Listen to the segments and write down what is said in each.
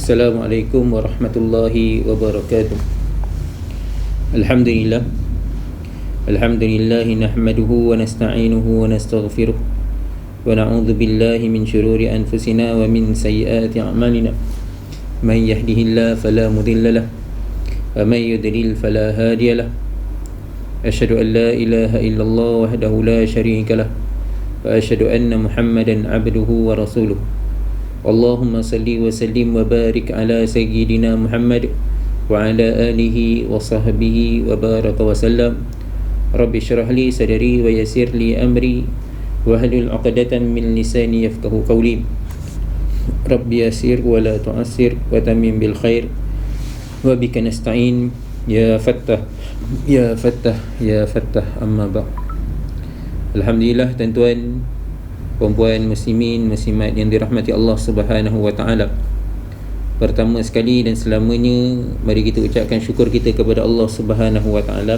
Assalamualaikum warahmatullahi wabarakatuh. Alhamdulillah. Alhamdulillah nahmaduhu wa nasta'inuhu wa nastaghfiruh wa na'udzu billahi min shururi anfusina wa min sayyiati a'malina. Man yahdihillahu fala mudilla lahu wa man yudlil fala hadiya lahu. Asyhadu an la ilaha illallah wahdahu la syarika lahu wa asyhadu anna Muhammadan 'abduhu wa rasuluh. Allahumma salli wa sallim wa barik ala sayyidina Muhammad wa ala alihi wa sahbihi wa baraka wa sallam. Rabbi syrah li sadri wa yassir li amri wa hlul 'uqdatam min lisani yafqahu qawli. Rabbi yassir wa la tu'assir wa tammim bil khair wa bika nasta'in ya fattah ya fattah ya fattah, amma ba'. Alhamdulillah, tuan-tuan, puan-puan muslimin muslimat yang dirahmati Allah Subhanahu wa taala. Pertama sekali dan selamanya, mari kita ucapkan syukur kita kepada Allah Subhanahu wa taala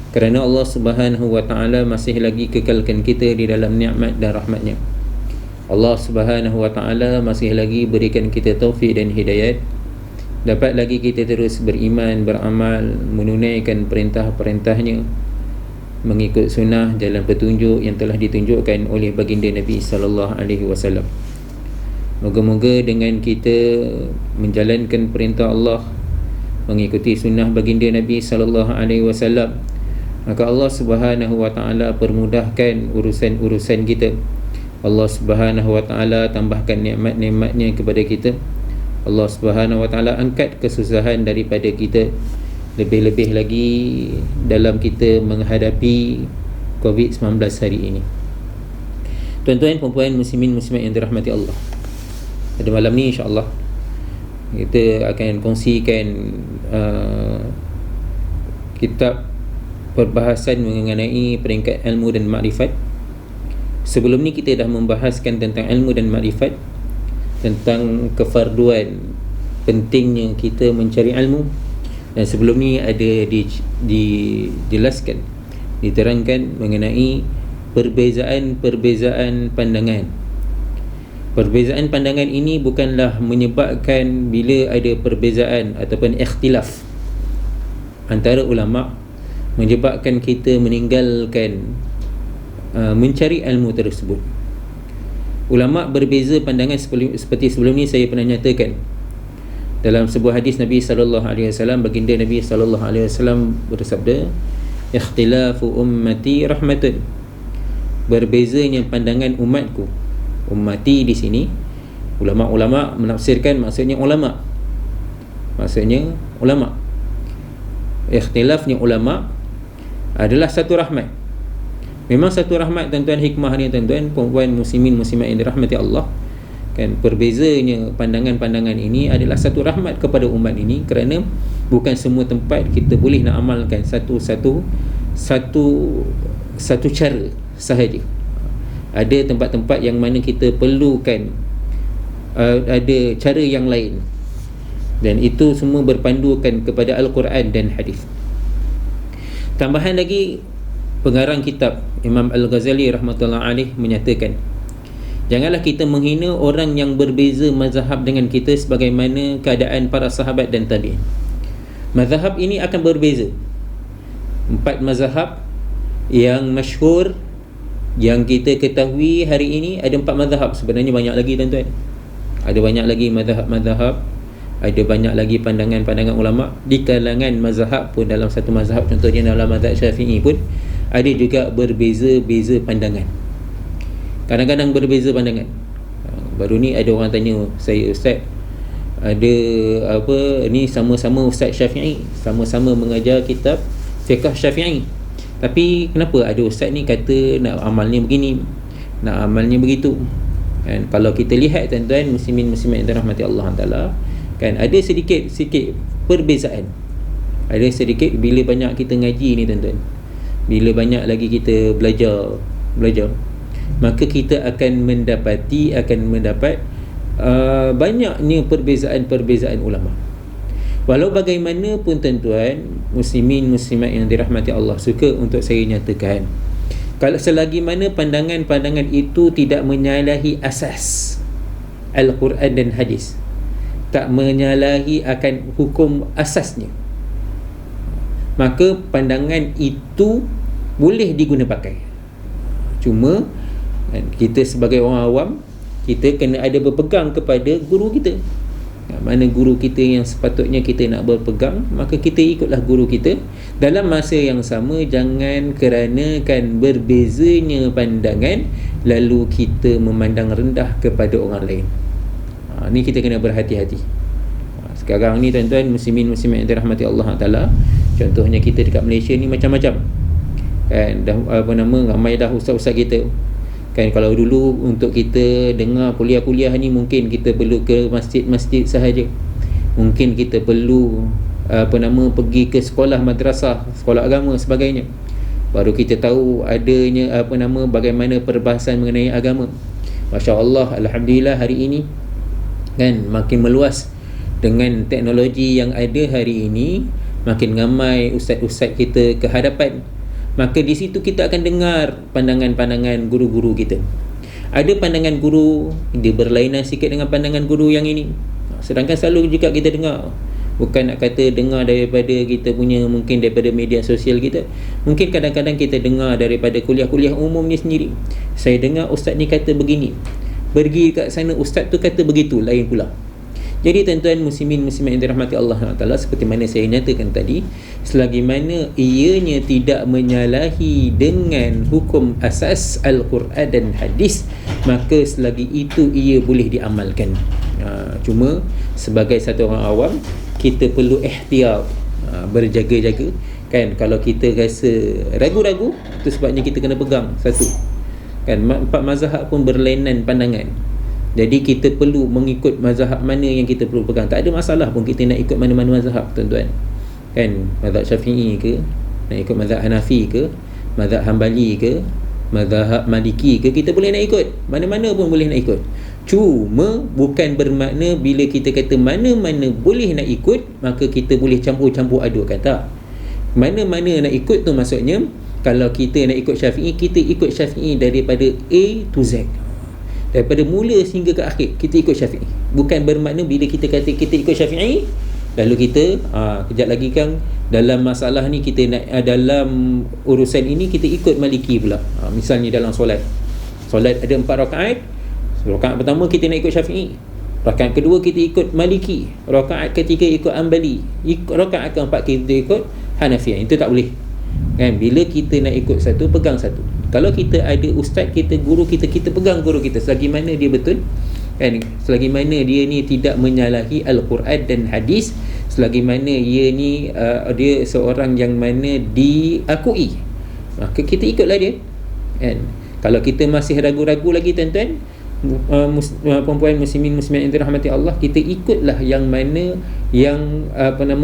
kerana Allah Subhanahu wa taala masih lagi kekalkan kita di dalam nikmat dan rahmat-Nya. Allah Subhanahu wa taala masih lagi berikan kita taufik dan hidayat, dapat lagi kita terus beriman, beramal, menunaikan perintah-perintahnya, mengikut sunnah jalan petunjuk yang telah ditunjukkan oleh baginda Nabi sallallahu alaihi wasallam. Moga-moga dengan kita menjalankan perintah Allah, mengikuti sunnah baginda Nabi sallallahu alaihi wasallam, maka Allah Subhanahu wa taala permudahkan urusan-urusan kita. Allah Subhanahu wa taala tambahkan nikmat-nikmat-Nya kepada kita. Allah Subhanahu wa taala angkat kesusahan daripada kita. Lebih-lebih lagi dalam kita menghadapi COVID-19 hari ini. Tuan-tuan, puan-puan, muslimin, muslimat yang dirahmati Allah, pada malam ni insya-Allah kita akan kongsikan kitab perbahasan mengenai peringkat ilmu dan makrifat. Sebelum ni kita dah membahaskan tentang ilmu dan makrifat, tentang kefarduan pentingnya kita mencari ilmu. Dan sebelum ni ada dijelaskan, diterangkan mengenai perbezaan pandangan. Perbezaan pandangan ini bukanlah menyebabkan bila ada perbezaan ataupun ikhtilaf antara ulama menyebabkan kita meninggalkan mencari ilmu tersebut. Ulama berbeza pandangan seperti sebelum ni saya pernah nyatakan. Dalam sebuah hadis Nabi sallallahu alaihi wasallam, baginda Nabi sallallahu alaihi wasallam bersabda, "Ikhtilafu ummati rahmatun." Berbezanya pandangan umatku. Ummati di sini ulama-ulama menafsirkan maksudnya ulama. Maksudnya ulama. Ikhtilafnya ulama adalah satu rahmat. Memang satu rahmat, tuan-tuan, hikmah ni, tuan-tuan, puan-puan muslimin muslimat yang dirahmati Allah. Kan, perbezanya pandangan-pandangan ini adalah satu rahmat kepada umat ini, kerana bukan semua tempat kita boleh nak amalkan satu cara sahaja. Ada tempat-tempat yang mana kita perlukan ada cara yang lain, dan itu semua berpandukan kepada Al-Quran dan hadis. Tambahan lagi, pengarang kitab Imam Al-Ghazali rahmatullahi alaih menyatakan, janganlah kita menghina orang yang berbeza mazhab dengan kita sebagaimana keadaan para sahabat dan tabi'in. Mazhab ini akan berbeza. 4 mazhab yang masyhur yang kita ketahui hari ini, ada 4 mazhab. Sebenarnya banyak lagi, tuan-tuan. Ada banyak lagi mazhab-mazhab, ada banyak lagi pandangan-pandangan ulama. Di kalangan mazhab pun, dalam satu mazhab, contohnya dalam mazhab Syafi'i pun ada juga berbeza-beza pandangan. Kadang-kadang berbeza pandangan. Baru ni ada orang tanya saya, "Ustaz, ada apa ni, sama-sama Ustaz Syafi'i, sama-sama mengajar kitab fiqh Syafi'i, tapi kenapa ada ustaz ni kata nak amalnya begini, nak amalnya begitu?" Kan, kalau kita lihat, tuan-tuan muslimin muslimat yang dirahmati Allah Taala, kan, ada sedikit perbezaan. Ada sedikit bila banyak kita ngaji ni, tuan-tuan, bila banyak lagi kita belajar, maka kita akan mendapat banyaknya perbezaan ulama. Walau bagaimanapun, tuan-tuan muslimin muslimat yang dirahmati Allah, suka untuk saya nyatakan, kalau selagi mana pandangan-pandangan itu tidak menyalahi asas Al-Quran dan hadis, tak menyalahi akan hukum asasnya, maka pandangan itu boleh diguna pakai. Cuma kita sebagai orang awam, kita kena ada berpegang kepada guru kita. Mana guru kita yang sepatutnya kita nak berpegang, maka kita ikutlah guru kita. Dalam masa yang sama, jangan kerana kan berbezanya pandangan lalu kita memandang rendah kepada orang lain. Ni kita kena berhati-hati. Sekarang ni tuan-tuan muslimin muslimat yang dirahmati Allah Taala, contohnya kita dekat Malaysia ni macam-macam kan, dah ramai dah ustaz-ustaz kita kan. Kalau dulu untuk kita dengar kuliah-kuliah ni, mungkin kita perlu ke masjid-masjid sahaja, mungkin kita perlu pergi ke sekolah madrasah, sekolah agama sebagainya, baru kita tahu adanya bagaimana perbahasan mengenai agama. Masya-Allah, alhamdulillah hari ini kan makin meluas dengan teknologi yang ada hari ini, makin ramai ustaz-ustaz kita ke hadapan. Maka di situ kita akan dengar pandangan-pandangan guru-guru kita. Ada pandangan guru dia berlainan sikit dengan pandangan guru yang ini. Sedangkan selalu juga kita dengar, bukan nak kata dengar daripada kita punya, mungkin daripada media sosial kita, mungkin kadang-kadang kita dengar daripada kuliah-kuliah umum ni sendiri. Saya dengar ustaz ni kata begini, pergi kat sana ustaz tu kata begitu, lain pula. Jadi tuan-tuan muslimin muslimat yang dirahmati Allah Taala, seperti mana saya nyatakan tadi, selagi mana ianya tidak menyalahi dengan hukum asas Al-Quran dan hadis, maka selagi itu ia boleh diamalkan. Cuma sebagai satu orang awam, kita perlu ihtiyat, berjaga-jaga kan. Kalau kita rasa ragu-ragu, itu sebabnya kita kena pegang satu kan. Empat mazhab pun berlainan pandangan, jadi kita perlu mengikut mazhab mana yang kita perlu pegang. Tak ada masalah pun kita nak ikut mana-mana mazhab tuan-tuan kan. Mazhab Syafi'i ke, nak ikut mazhab Hanafi ke, mazhab Hanbali ke, mazhab Maliki ke, kita boleh nak ikut, mana-mana pun boleh nak ikut. Cuma bukan bermakna bila kita kata mana-mana boleh nak ikut, maka kita boleh campur-campur adukkan. Tak. Mana-mana nak ikut tu maksudnya, kalau kita nak ikut Syafi'i, kita ikut Syafi'i daripada A to Z, daripada mula sehingga ke akhir kita ikut Syafi'i. Bukan bermakna bila kita kata kita ikut Syafi'i, lalu kita kejap lagi kan dalam masalah ni kita nak dalam urusan ini kita ikut Maliki pula. Misalnya dalam solat ada 4 rakaat, rakaat pertama kita nak ikut Syafi'i, rakaat kedua kita ikut Maliki, rakaat ketiga ikut Hanbali, rakaat keempat kita ikut Hanafi. Itu tak boleh kan. Bila kita nak ikut satu, pegang satu. Kalau kita ada ustaz kita, guru kita, kita pegang guru kita selagi mana dia betul kan, selagi mana dia ni tidak menyalahi Al-Quran dan hadis, selagi mana dia ni dia seorang yang mana diakui, maka kita ikutlah dia kan. Kalau kita masih ragu-ragu lagi tuan-tuan, perempuan muslimin muslimat yang dirahmati Allah, kita ikutlah yang mana yang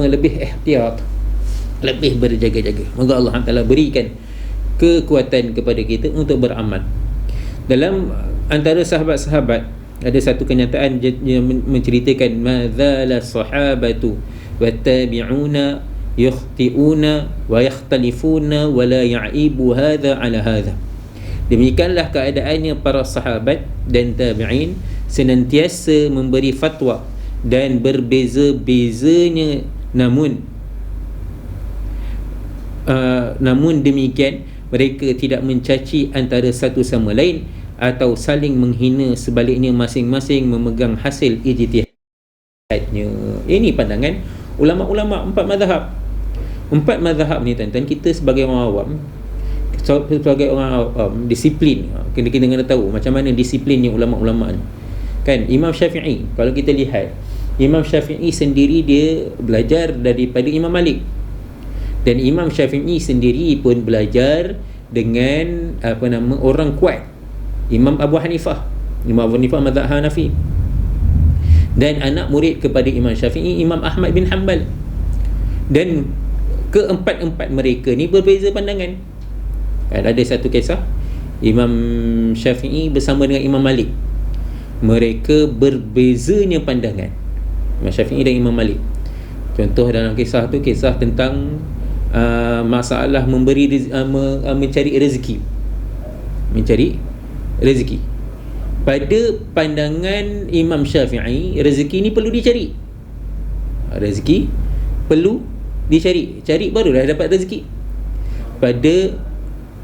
lebih ihtiyat, lebih berjaga-jaga. Moga Allah Taala berikan kekuatan kepada kita untuk beramal. Dalam antara sahabat-sahabat ada satu kenyataan yang menceritakan madzala sahabatu wattabi'una yakhti'una wa yakhtalifuna wa la ya'ibu hadha ala hadha. Demikianlah keadaannya para sahabat dan tabi'in, senantiasa memberi fatwa dan berbeza-bezanya, namun demikian mereka tidak mencaci antara satu sama lain atau saling menghina, sebaliknya masing-masing memegang hasil ijtihadnya. Ini pandangan ulama-ulama empat mazhab ni tuan-tuan. Kita sebagai orang awam, disiplin, kita kena tahu macam mana disiplinnya ulama-ulama ni kan. Imam Syafi'i, kalau kita lihat, Imam Syafi'i sendiri dia belajar daripada Imam Malik, dan Imam Syafi'i sendiri pun belajar dengan orang kuat, Imam Abu Hanifah. Imam Abu Hanifah mazhab Hanafi, dan anak murid kepada Imam Syafi'i Imam Ahmad bin Hanbal. Dan keempat-empat mereka ni berbeza pandangan. Ada satu kisah Imam Syafi'i bersama dengan Imam Malik, mereka berbezanya pandangan, Imam Syafi'i dan Imam Malik. Contoh dalam kisah tu, kisah tentang masalah mencari rezeki. Pada pandangan Imam Syafi'i, rezeki ni perlu dicari. Rezeki perlu dicari, cari barulah dapat rezeki. Pada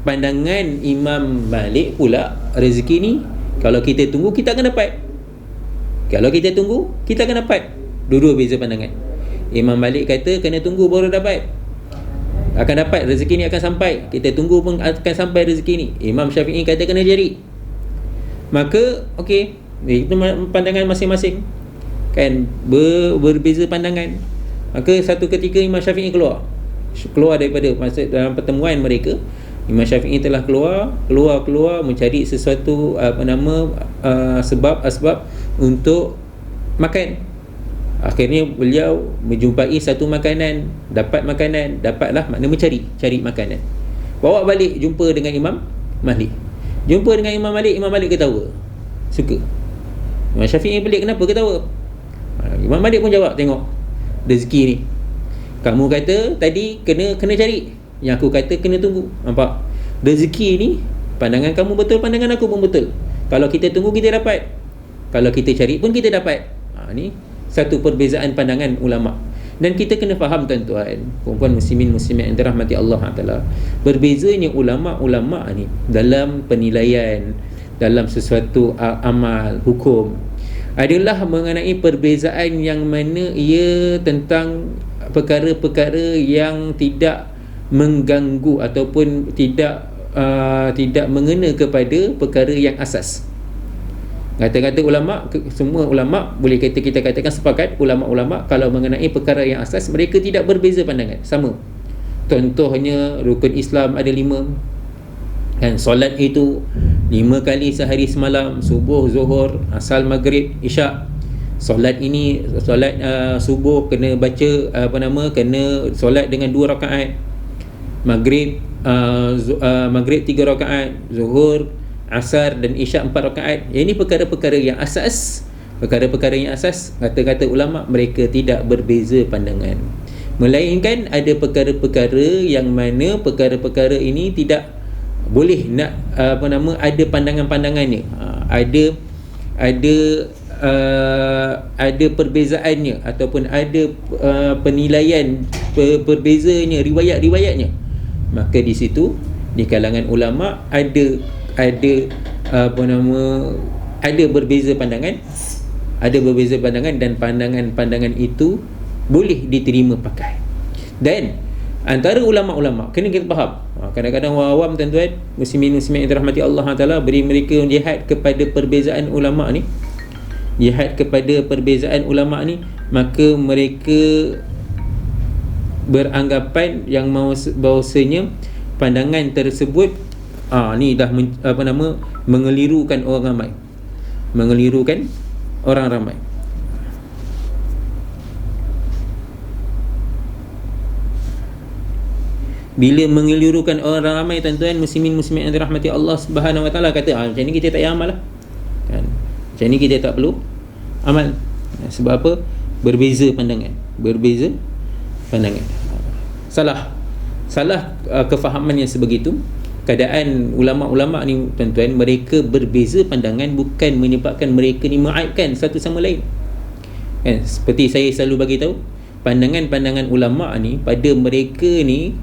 pandangan Imam Malik pula, rezeki ni kalau kita tunggu kita akan dapat. Kalau kita tunggu kita akan dapat. Dua-dua beza pandangan. Imam Malik kata kena tunggu baru dapat. Akan dapat, rezeki ni akan sampai. Kita tunggu pun akan sampai rezeki ni. Imam Syafi'i kata kena cari. Maka okey, itu pandangan masing-masing. Kan berbeza pandangan. Maka satu ketika Imam Syafi'i keluar daripada masa dalam pertemuan mereka, Imam Syafi'i telah keluar mencari sesuatu sebab untuk makan. Akhirnya beliau menjumpai satu makanan, dapatlah, makna cari makanan. Bawa balik jumpa dengan Imam Malik. Jumpa dengan Imam Malik ketawa. Suka. Imam Syafi'i pelik, kenapa ketawa? Imam Malik pun jawab, tengok rezeki ni. Kamu kata tadi kena cari, yang aku kata kena tunggu. Nampak? Rezeki ni pandangan kamu betul, pandangan aku pun betul. Kalau kita tunggu kita dapat. Kalau kita cari pun kita dapat. Ni satu perbezaan pandangan ulama. Dan kita kena faham tuan-tuan, puan-puan muslimin muslimat yang dirahmati Allah Taala, berbezanya ulama-ulama ni dalam penilaian, dalam sesuatu amal, hukum, adalah mengenai perbezaan yang mana ia tentang perkara-perkara yang tidak mengganggu ataupun tidak mengena kepada perkara yang asas. Kata-kata ulama, semua ulama boleh kita katakan sepakat, ulama-ulama kalau mengenai perkara yang asas mereka tidak berbeza pandangan, sama. Contohnya rukun Islam ada 5, kan? Solat itu 5 kali sehari semalam, subuh, zuhur, asar, maghrib, isyak. Solat ini, solat subuh kena baca kena solat dengan 2 rakaat. Maghrib 3 rakaat, zuhur, asar dan isyak 4 rakaat. Ini perkara-perkara yang asas. Perkara-perkara yang asas, kata-kata ulama, mereka tidak berbeza pandangan. Melainkan ada perkara-perkara yang mana perkara-perkara ini tidak boleh nak ada pandangan-pandangannya. Ada perbezaannya ataupun ada penilaian perbezanya riwayat-riwayatnya. Maka di situ di kalangan ulama ada berbeza pandangan, dan pandangan-pandangan itu boleh diterima pakai. Dan antara ulama-ulama kena kita faham, kadang-kadang orang awam tuan-tuan muslimin muslimat yang dirahmati Allah Taala, beri mereka lihat kepada perbezaan ulama ni, maka mereka beranggapan yang bahawasanya pandangan tersebut ni dah mengelirukan orang ramai. Bila mengelirukan orang ramai tuan-tuan muslimin muslimat yang dirahmati Allah Subhanahu Wa Taala, kata macam ni kita tak payah amal lah, kan? Macam ni kita tak perlu amal. Sebab apa? Berbeza pandangan. Salah kefahaman yang sebegitu. Keadaan ulama-ulama ni tuan-tuan, mereka berbeza pandangan bukan menyebabkan mereka ni mengaibkan satu sama lain, kan? Seperti saya selalu bagi tahu, pandangan-pandangan ulama ni pada mereka ni,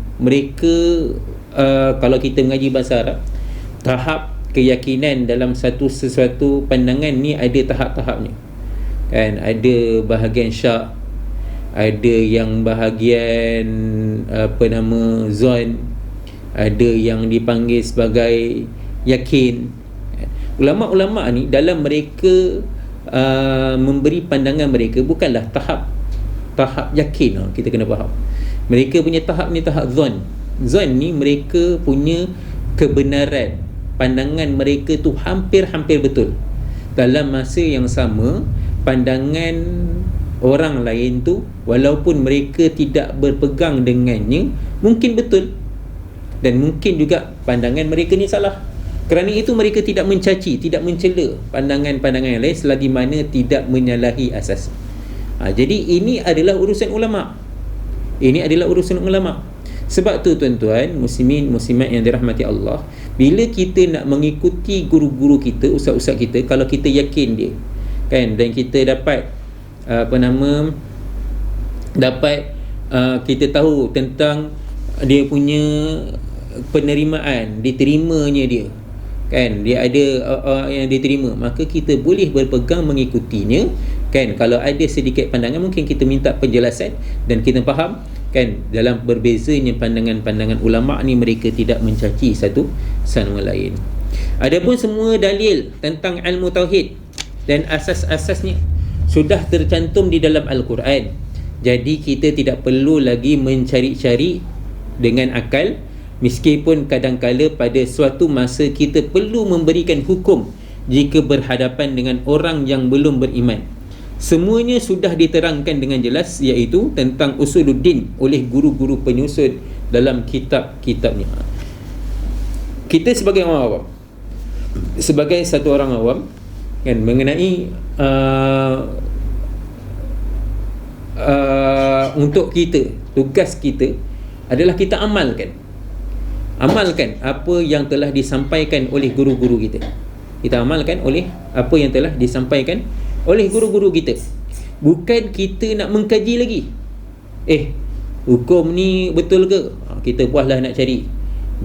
kalau kita mengaji bahasa Arab, tahap keyakinan dalam sesuatu pandangan ni ada tahap-tahapnya, kan? Ada bahagian syak, ada yang bahagian zon, ada yang dipanggil sebagai yakin. Ulama-ulama ni dalam mereka memberi pandangan mereka bukanlah tahap yakin. Kita kena faham, mereka punya tahap ni tahap zon. Zon ni mereka punya kebenaran, pandangan mereka tu hampir-hampir betul. Dalam masa yang sama, pandangan orang lain tu walaupun mereka tidak berpegang dengannya mungkin betul, dan mungkin juga pandangan mereka ni salah. Kerana itu mereka tidak mencaci, tidak mencela pandangan-pandangan yang lain selagi mana tidak menyalahi asas. Jadi ini adalah urusan ulama. Sebab tu tuan-tuan muslimin muslimat yang dirahmati Allah, bila kita nak mengikuti guru-guru kita, ustaz-ustaz kita, kalau kita yakin dia, kan, dan kita dapat dapat kita tahu tentang dia punya penerimaan, diterimanya dia, kan, dia ada yang diterima, maka kita boleh berpegang mengikutinya, kan. Kalau ada sedikit pandangan mungkin kita minta penjelasan dan kita faham, kan, dalam berbezanya pandangan-pandangan ulama ni, mereka tidak mencaci satu sama lain. Adapun semua dalil tentang ilmu tauhid dan asas-asasnya sudah tercantum di dalam Al-Quran. Jadi kita tidak perlu lagi mencari-cari dengan akal, meskipun kadang-kala pada suatu masa kita perlu memberikan hukum jika berhadapan dengan orang yang belum beriman. Semuanya sudah diterangkan dengan jelas, iaitu tentang usuluddin oleh guru-guru penyusun dalam kitab-kitabnya. Kita sebagai orang awam, sebagai satu orang awam, kan, mengenai untuk kita, tugas kita adalah kita amalkan apa yang telah disampaikan oleh guru-guru kita. Kita amalkan oleh apa yang telah disampaikan oleh guru-guru kita. Bukan kita nak mengkaji lagi, hukum ni betul ke? Kita puaslah nak cari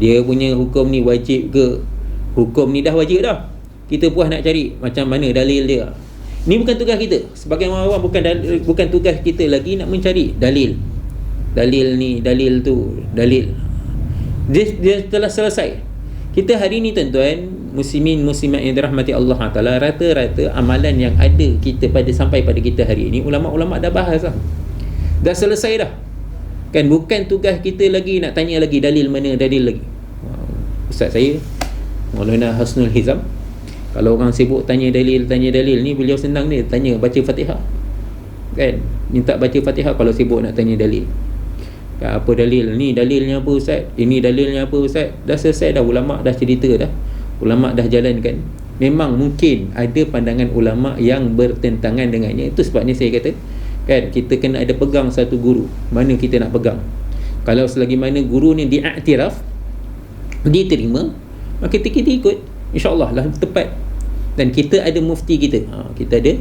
dia punya hukum ni wajib ke. Hukum ni dah wajib dah, kita puas nak cari macam mana dalil dia. Ni bukan tugas kita sebagai orang awam. Bukan tugas kita lagi nak mencari dalil ni, dalil tu, dalil. Dia telah selesai. Kita hari ni tuan-tuan, muslimin muslimat yang dirahmati Allah Taala, rata-rata amalan yang ada sampai pada kita hari ini, ulama-ulama dah bahas dah. Dah selesai dah. Kan, bukan tugas kita lagi nak tanya lagi dalil mana, dalil lagi. Ustaz saya Maulana Hasnul Hizam, kalau orang sibuk tanya dalil ni, beliau senang dia tanya baca Fatihah, kan, minta baca Fatihah kalau sibuk nak tanya dalil. Apa dalil ni, dalilnya apa Ustaz, ini dalilnya apa Ustaz. Dah selesai dah, ulama dah cerita dah, ulama dah jalankan. Memang mungkin ada pandangan ulama yang bertentangan dengannya. Itu sebabnya saya kata, kan, kita kena ada pegang satu guru. Mana kita nak pegang? Kalau selagi mana guru ni diiktiraf, diterima, maka kita ikut, insya-Allah lah tepat. Dan kita ada mufti kita, kita ada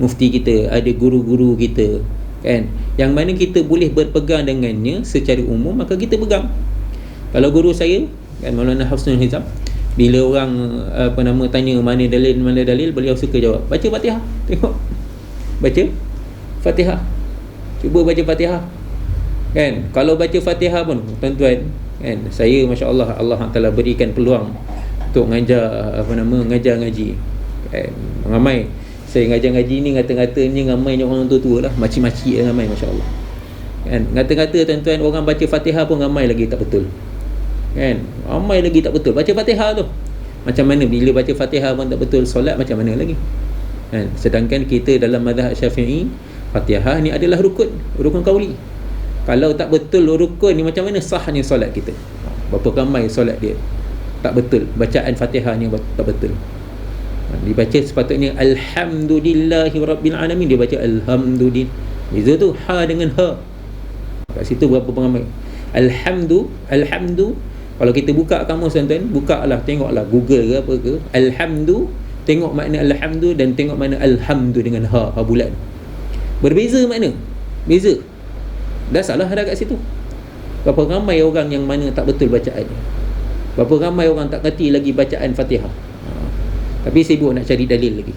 mufti kita, ada guru-guru kita, kan, yang mana kita boleh berpegang dengannya secara umum, maka kita pegang. Kalau guru saya, kan, Maulana Hasnul Hizam, bila orang tanya mana dalil, beliau suka jawab baca Fatihah. Tengok, baca Fatihah, cuba baca Fatihah, kan. Kalau baca Fatihah pun tuan-tuan, kan, saya masya-Allah, Allah Taala berikan peluang untuk ngajar ngaji, kan. Ramai saya ngajar ngaji ni, ngata-ngatanya ramai orang tua-tua lah, makcik-makcik ramai, masya-Allah, kan. Ngata-ngata tuan-tuan, orang baca Fatihah pun ramai lagi tak betul, kan. Ramai lagi tak betul baca Fatihah tu. Macam mana bila baca Fatihah pun tak betul, solat macam mana lagi, kan. Sedangkan kita dalam mazhab Syafi'i, Fatihah ni adalah rukun qauli. Kalau tak betul rukun ni, macam mana sahnya solat kita? Berapa ramai solat dia tak betul, bacaan Fatihah ni tak betul. Dibaca sepatutnya alhamdulillahi rabbil alamin, dia baca alhamdulillah. Beza tu ha dengan ha. Kat situ berapa ramai alhamdu. Kalau kita buka kamus tuan-tuan, bukalah, tengoklah Google ke apa ke, alhamdu, tengok makna alhamdu dan tengok makna alhamdu dengan ha bulat. Berbeza makna, beza. Dah salah dah kat situ. Berapa ramai orang yang mana tak betul bacaannya. Berapa ramai orang tak kerti lagi bacaan Fatihah, tapi sibuk nak cari dalil lagi,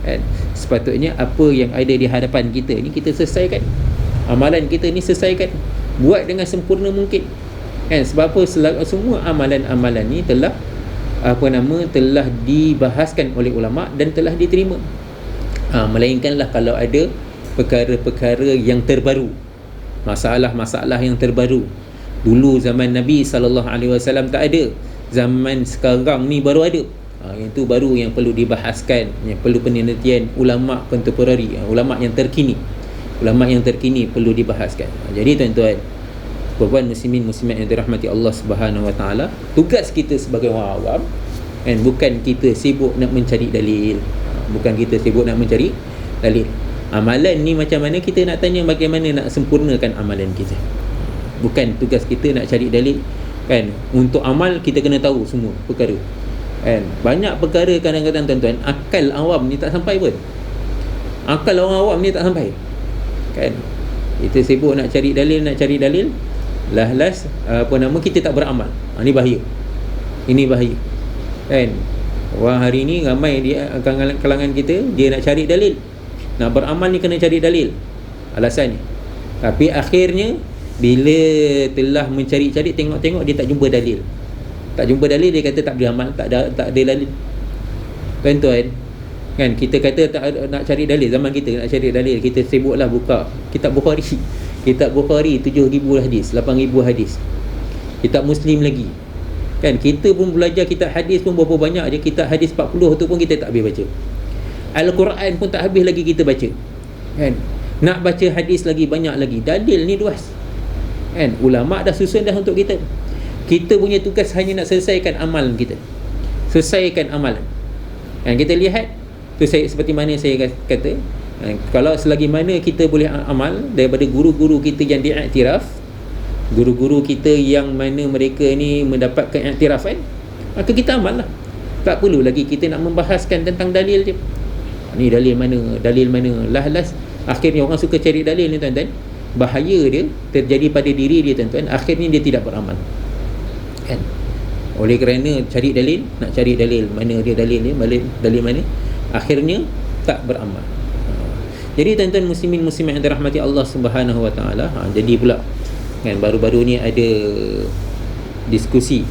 kan. Sepatutnya apa yang ada di hadapan kita ni kita selesaikan. Amalan kita ni selesaikan, buat dengan sempurna mungkin, kan. Sebab apa? Semua amalan-amalan ni telah telah dibahaskan oleh ulama dan telah diterima. Melainkanlah kalau ada perkara-perkara yang terbaru, masalah-masalah yang terbaru. Dulu zaman Nabi SAW tak ada, zaman sekarang ni baru ada. Yang tu baru yang perlu dibahaskan, yang perlu penelitian ulama kontemporari, ulama yang terkini perlu dibahaskan. Jadi tuan-tuan, puan-puan muslimin muslimat yang dirahmati Allah Subhanahu Wa Taala, tugas kita sebagai orang awam, kan, bukan kita sibuk nak mencari dalil, Amalan ni macam mana kita nak tanya, bagaimana nak sempurnakan amalan kita. Bukan tugas kita nak cari dalil, kan. Untuk amal kita kena tahu semua perkara, kan. Banyak perkara kadang-kadang tuan-tuan, akal awam ni tak sampai pun. Akal orang awam ni tak sampai, kan. Kita sibuk nak cari dalil, last kita tak beramal. Ni bahaya. Ini bahaya. Kan? Wah, hari ni ramai di kalangan kita, dia nak cari dalil. Nak beramal ni kena cari dalil. Alasannya. Tapi akhirnya bila telah mencari-cari, tengok-tengok, dia tak jumpa dalil. Dia kata tak boleh amal, tak ada dalil. Tuan-tuan, kan kita kata tak nak cari dalil, zaman kita nak cari dalil, kita sibuklah buka kitab Bukhari. Kitab Bukhari 7,000 hadis, 8,000 hadis. Kitab Muslim lagi. Kan kita pun belajar kitab hadis pun berapa banyak je, kitab hadis 40 tu pun kita tak habis baca. Al-Quran pun tak habis lagi kita baca. Kan? Nak baca hadis lagi banyak lagi. Dalil ni luas. Kan? Ulama dah susun dah untuk kita. Kita punya tugas hanya nak selesaikan amalan kita. Selesaikan amalan. Kan kita lihat tu, seperti mana saya kata, kalau selagi mana kita boleh amal daripada guru-guru kita yang diiktiraf, guru-guru kita yang mana mereka ni mendapatkan iktirafan, maka kita amal lah. Tak perlu lagi kita nak membahaskan tentang dalil je. Ni dalil mana. Last akhirnya orang suka cari dalil ni tuan-tuan. Bahaya dia terjadi pada diri dia tuan-tuan. Akhirnya dia tidak beramal. Kan? Oleh kerana cari dalil, nak cari dalil mana dia dalil ni, dalil mana, akhirnya tak beramal. Jadi tuan-tuan muslimin muslimat yang dirahmati Allah Subhanahu Wa Taala, jadi pula kan baru-baru ni ada diskusi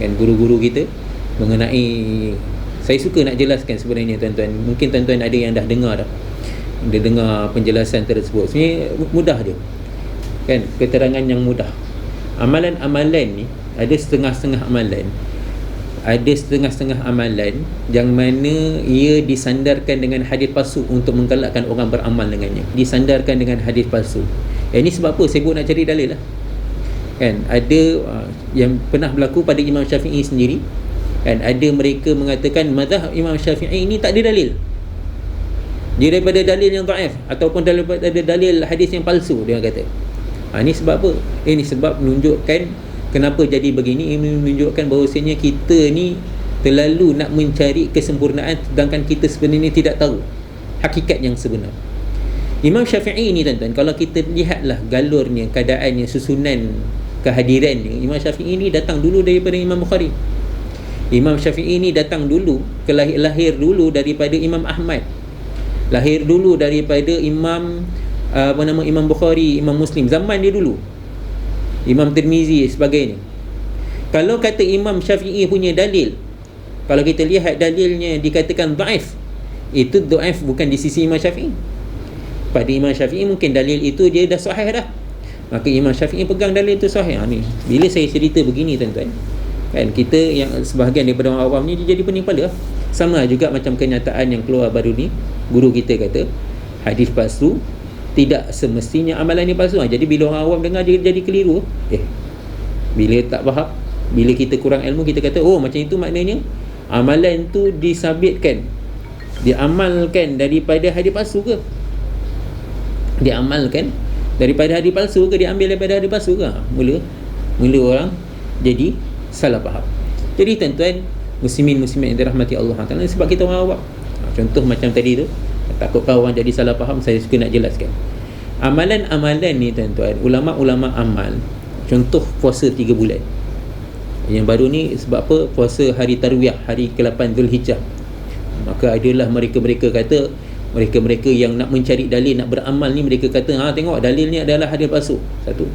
kan guru-guru kita mengenai, saya suka nak jelaskan sebenarnya tuan-tuan, mungkin tuan-tuan ada yang dah dengar penjelasan tersebut. Sebenarnya mudah dia, kan, keterangan yang mudah. Amalan-amalan ni ada setengah-setengah amalan yang mana ia disandarkan dengan hadis palsu untuk menggalakkan orang beramal dengannya. Disandarkan dengan hadis palsu. Ini sebab apa? Sibuk nak cari dalil lah. Kan? Ada yang pernah berlaku pada Imam Syafi'i sendiri. Kan? Ada mereka mengatakan mazhab Imam Syafi'i ini tak ada dalil. Dia daripada dalil yang dhaif ataupun daripada dalil hadis yang palsu, dia kata. Ini sebab apa? Ini sebab menunjukkan kenapa jadi begini. Ini menunjukkan bahawasanya kita ni terlalu nak mencari kesempurnaan, sedangkan kita sebenarnya tidak tahu hakikat yang sebenar. Imam Syafi'i ni tuan-tuan, kalau kita lihatlah galurnya, keadaannya, susunan kehadirannya, Imam Syafi'i ni datang dulu daripada Imam Bukhari. Imam Syafi'i ni datang dulu, lahir dulu daripada Imam Ahmad, lahir dulu daripada Imam Imam Bukhari, Imam Muslim, zaman dia dulu, Imam Tirmizi sebagainya. Kalau kata Imam Syafi'i punya dalil, kalau kita lihat dalilnya dikatakan dhaif, itu dhaif bukan di sisi Imam Syafi'i. Pada Imam Syafi'i mungkin dalil itu dia dah sahih dah, maka Imam Syafi'i pegang dalil itu sahih. Ni bila saya cerita begini tuan-tuan, kan, kita yang sebahagian daripada orang awam ni dia jadi pening kepala. Sama juga macam kenyataan yang keluar baru ni, guru kita kata hadis palsu, tidak semestinya amalan ni palsu. Jadi bila orang awam dengar dia jadi keliru. Bila tak faham, bila kita kurang ilmu, kita kata oh macam itu maknanya amalan tu disabitkan, diamalkan daripada hadis palsu ke? Diamalkan daripada hadis palsu ke? Diambil daripada hadis palsu ke? Mula orang jadi salah faham. Jadi tuan-tuan muslimin muslimat yang dirahmati Allah Taala, sebab kita orang awam. Contoh macam tadi tu, takutkan orang jadi salah faham, saya suka nak jelaskan. Amalan-amalan ni tuan-tuan, ulama-ulama amal, contoh puasa 3 bulan. Yang baru ni sebab apa? Puasa hari Tarwiyah, hari ke-8 Zulhijjah. Maka adalah mereka-mereka kata, mereka-mereka yang nak mencari dalil, nak beramal ni, mereka kata tengok dalil ni adalah hadis palsu. Satu.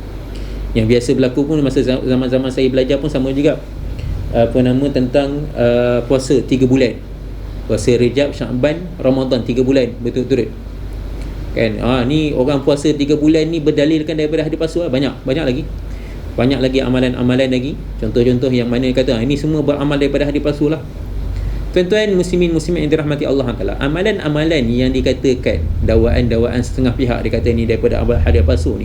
Yang biasa berlaku pun masa zaman-zaman saya belajar pun sama juga. Tentang puasa 3 bulan. Puasa Rejab, Sya'ban, Ramadan 3 bulan betul-betul. Kan? Ni orang puasa 3 bulan ni berdalilkan daripada hadis palsu. Banyak lagi amalan-amalan lagi. Contoh-contoh yang mana kata ini semua beramal daripada hadis palsu lah. Tuan-tuan muslimin muslimat yang dirahmati Allah Taala, amalan-amalan yang dikatakan dakwaan setengah pihak dia kata ni daripada hadis palsu ni,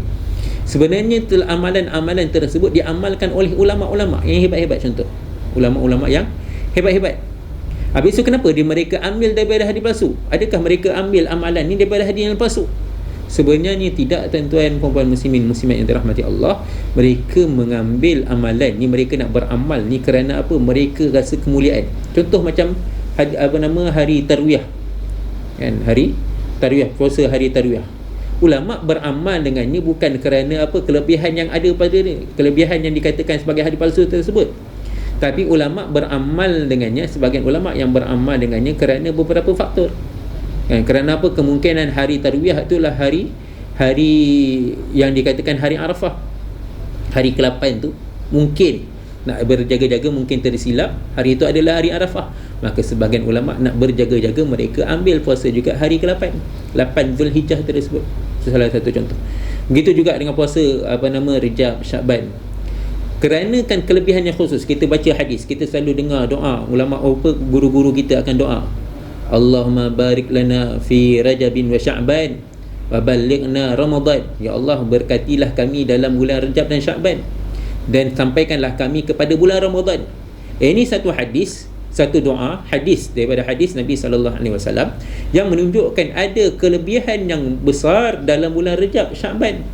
sebenarnya amalan-amalan tersebut diamalkan oleh ulama-ulama yang hebat-hebat. Contoh ulama-ulama yang hebat-hebat. Habis itu kenapa mereka ambil daripada hadis palsu? Adakah mereka ambil amalan ni daripada hadis yang palsu? Sebenarnya tidak tuan-tuan puan-puan muslimin muslimat yang dirahmati Allah. Mereka mengambil amalan ni, mereka nak beramal ni kerana apa? Mereka rasa kemuliaan. Contoh macam hari Tarwiyah. Kan, hari Tarwiyah, puasa hari Tarwiyah. ulama beramal dengannya bukan kerana apa kelebihan yang ada pada dia, kelebihan yang dikatakan sebagai hadis palsu tersebut, tapi ulama beramal dengannya, sebagian ulama yang beramal dengannya kerana beberapa faktor. Kerana apa? Kemungkinan hari tarwiyah itulah hari yang dikatakan hari Arafah, hari ke-8 tu mungkin nak berjaga-jaga, mungkin tersilap hari itu adalah hari Arafah, maka sebahagian ulama nak berjaga-jaga, mereka ambil puasa juga hari ke-8, 8 Zulhijjah tersebut. Itu salah satu contoh. Begitu juga dengan puasa Rejab, Syakban. Kerana kan kelebihan yang khusus, kita baca hadis, kita selalu dengar doa ulama, guru-guru kita akan doa, Allahumma barik lana fi Rajabin wa Sya'ban wa ballighna Ramadan. Ya Allah, berkatilah kami dalam bulan Rejab dan Syakban, dan sampaikanlah kami kepada bulan Ramadan. Ini satu hadis, satu doa, hadis daripada hadis Nabi SAW yang menunjukkan ada kelebihan yang besar dalam bulan Rejab, Syakban.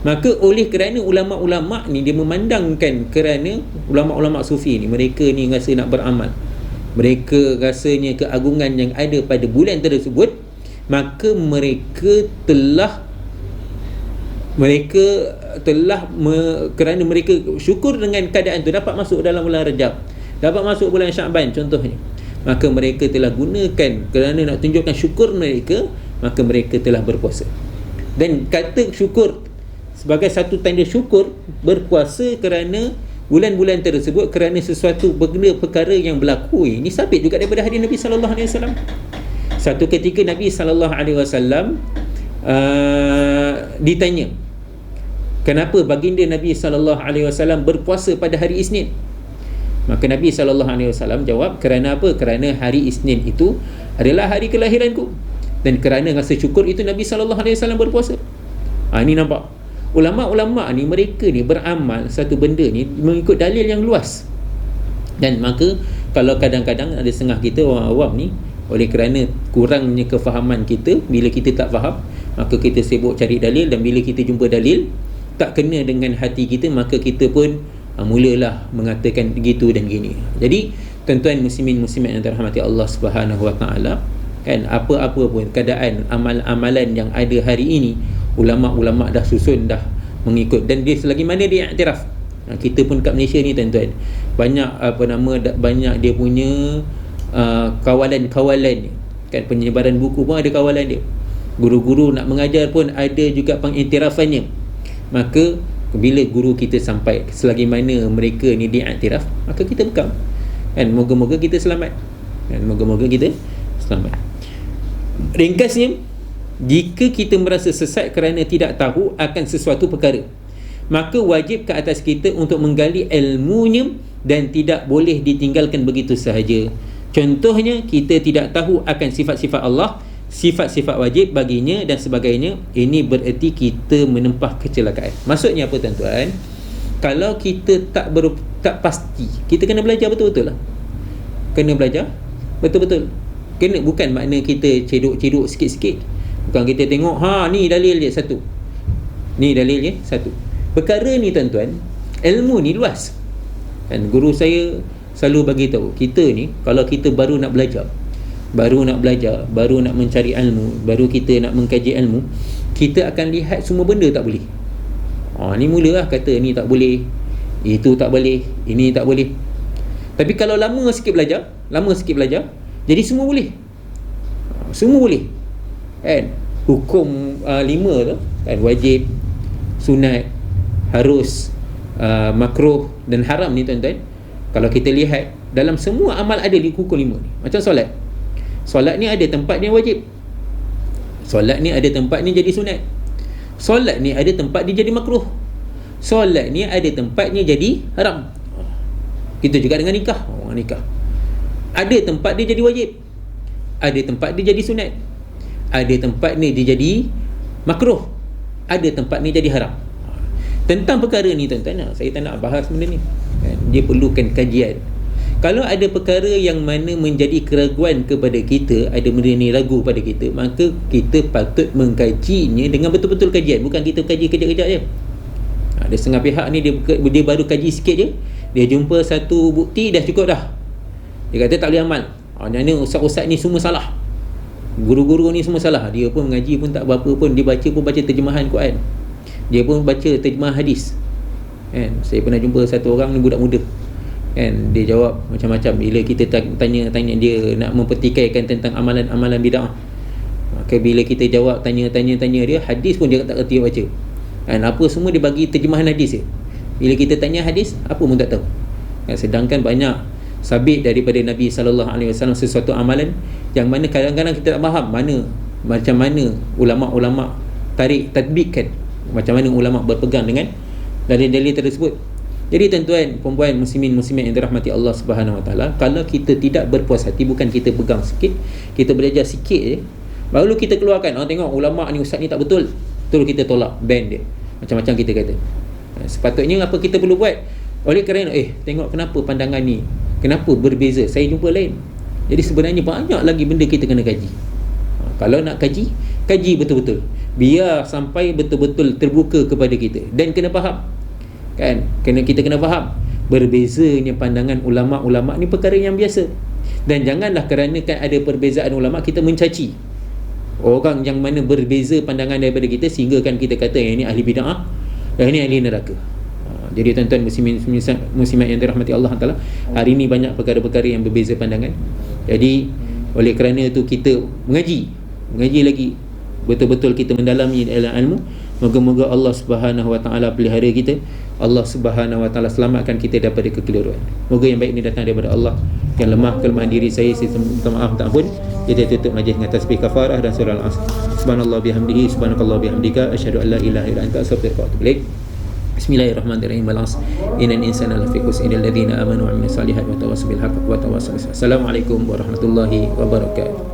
Maka oleh kerana ulama-ulama ni dia memandangkan, kerana ulama-ulama sufi ni, mereka ni rasa nak beramal, mereka rasanya keagungan yang ada pada bulan tersebut, maka mereka telah kerana mereka syukur dengan keadaan tu, dapat masuk dalam bulan Rejab, dapat masuk bulan Syakban contohnya, maka mereka telah gunakan kerana nak tunjukkan syukur mereka, maka mereka telah berpuasa. Dan kata syukur sebagai satu tanda syukur, berpuasa kerana bulan-bulan tersebut, kerana sesuatu benda perkara yang berlaku, ini sabit juga daripada hadis Nabi SAW. Satu ketika Nabi SAW ditanya, kenapa baginda Nabi SAW berpuasa pada hari Isnin? Maka Nabi SAW jawab, kerana apa? Kerana hari Isnin itu adalah hari kelahiranku, dan kerana rasa syukur itu Nabi SAW berpuasa. Ini nampak ulama-ulama ni, mereka ni beramal satu benda ni mengikut dalil yang luas. Dan maka kalau kadang-kadang ada setengah kita orang awam ni, oleh kerana kurangnya kefahaman kita, bila kita tak faham, maka kita sibuk cari dalil, dan bila kita jumpa dalil tak kena dengan hati kita, maka kita pun mulalah mengatakan begitu dan gini. Jadi tuan-tuan muslimin muslimat yang dirahmati Allah Subhanahu Wa Taala, kan, apa-apa pun keadaan amalan yang ada hari ini, ulama-ulama dah susun, dah mengikut, dan dia selagi mana dia iktiraf. Kita pun kat Malaysia ni tuan-tuan, banyak banyak dia punya kawalan, kan, penyebaran buku pun ada kawalan dia, guru-guru nak mengajar pun ada juga pengikhtirafannya. Maka bila guru kita sampai, selagi mana mereka ni diiktiraf, maka kita bekam, kan, moga-moga kita selamat, kan, moga-moga kita selamat. Ringkasnya, jika kita merasa sesat kerana tidak tahu akan sesuatu perkara, maka wajib ke atas kita untuk menggali ilmunya dan tidak boleh ditinggalkan begitu sahaja. Contohnya, kita tidak tahu akan sifat-sifat Allah, sifat-sifat wajib baginya dan sebagainya. Ini bererti kita menempah kecelakaan. Maksudnya apa tuan-tuan? Kalau kita tak pasti, kita kena belajar betul-betul lah. Kena belajar betul-betul. Kena, bukan makna kita cedok-cedok sikit-sikit. Bukan kita tengok, ni dalil je satu, ni dalil je satu. Perkara ni tuan-tuan, ilmu ni luas. Dan guru saya selalu bagi tahu, kita ni kalau kita baru nak belajar, baru nak mencari ilmu, baru kita nak mengkaji ilmu, kita akan lihat semua benda tak boleh. Ni mulalah kata ni tak boleh, itu tak boleh, ini tak boleh. Tapi kalau lama sikit belajar, jadi semua boleh. Semua boleh. Kan? Hukum 5 tu, kan, wajib, sunat, harus, makruh dan haram ni tuan-tuan, kalau kita lihat dalam semua amal ada di hukum 5 ni. Macam solat. Solat ni ada tempat dia wajib, solat ni ada tempat ni jadi sunat, solat ni ada tempat dia jadi makruh, solat ni ada tempatnya jadi haram. Kita juga dengan nikah. Nikah ada tempat dia jadi wajib, ada tempat dia jadi sunat, ada tempat ni dia jadi makruh, ada tempat ni jadi haram. Tentang perkara ni tuan-tuan, saya tak nak bahas benda ni, kan? Dia perlukan kajian. Kalau ada perkara yang mana menjadi keraguan kepada kita, ada benda ni ragu pada kita, maka kita patut mengkajinya dengan betul-betul kajian. Bukan kita kaji kejap-kejap je. Ada setengah pihak ni dia baru kaji sikit je, dia jumpa satu bukti dah cukup dah, dia kata tak boleh amal. Ni ustaz-ustaz ni semua salah. Guru-guru ni semua salah. Dia pun mengaji pun tak berapa pun, dia baca pun baca terjemahan Quran, dia pun baca terjemahan hadis kan. Saya pernah jumpa satu orang ni, budak muda kan, dia jawab macam-macam. Bila kita tanya dia nak mempertikaikan tentang amalan-amalan bid'ah, maka bila kita jawab tanya dia, hadis pun dia tak kerti baca kan. Apa semua dia bagi terjemahan hadis je. Bila kita tanya hadis, apa pun tak tahu kan. Sedangkan banyak sabit daripada Nabi SAW sesuatu amalan yang mana kadang-kadang kita tak faham macam mana ulama' tarik tatbikkan, macam mana ulama' berpegang dengan dalil-dalil tersebut. Jadi tuan-tuan, perempuan, muslimin yang dirahmati Allah Subhanahu Wa Taala, kalau kita tidak berpuas hati, bukan kita pegang sikit, kita belajar sikit je, baru kita keluarkan, tengok ulama' ni, ustaz ni tak betul, terus kita tolak, ban dia, macam-macam kita kata. Sepatutnya apa kita perlu buat? Oleh kerana tengok kenapa pandangan ni, kenapa berbeza, saya jumpa lain. Jadi sebenarnya banyak lagi benda kita kena kaji. Kalau nak kaji betul-betul, biar sampai betul-betul terbuka kepada kita, dan kena faham kan. Kita kena faham berbezanya pandangan ulama' ni perkara yang biasa. Dan janganlah kerana kan ada perbezaan ulama' kita mencaci orang yang mana berbeza pandangan daripada kita, sehingga kan kita kata yang ini ahli bid'ah, yang ini ahli neraka. Jadi tuan-tuan muslimat yang dirahmati Allah Taala, hari ini banyak perkara-perkara yang berbeza pandangan. Jadi oleh kerana itu kita mengaji lagi, betul-betul kita mendalami dalam ilmu. Moga-moga Allah Subhanahu Wa Taala pelihara kita, Allah Subhanahu Wa Taala selamatkan kita daripada kekeliruan. Moga yang baik ini datang daripada Allah. Yang lemah kelemahan diri saya minta maaf, minta ampun. Kita tutup majlis dengan tasbih kafarah dan surah Al-Asr. Subhanallah bihamdihi, subhanakallah bihamdika, asyhadu an la ilaha illa anta, astaghfiruka wa atubu ilaik. Bismillahirrahmanirrahim. Al-Asr. Innal insana lafi khusr illa alladziina aamanu wa 'amilus salihati wa tawassaw bil haqqi wa tawassaw bis sabr. Assalamualaikum warahmatullahi wabarakatuh.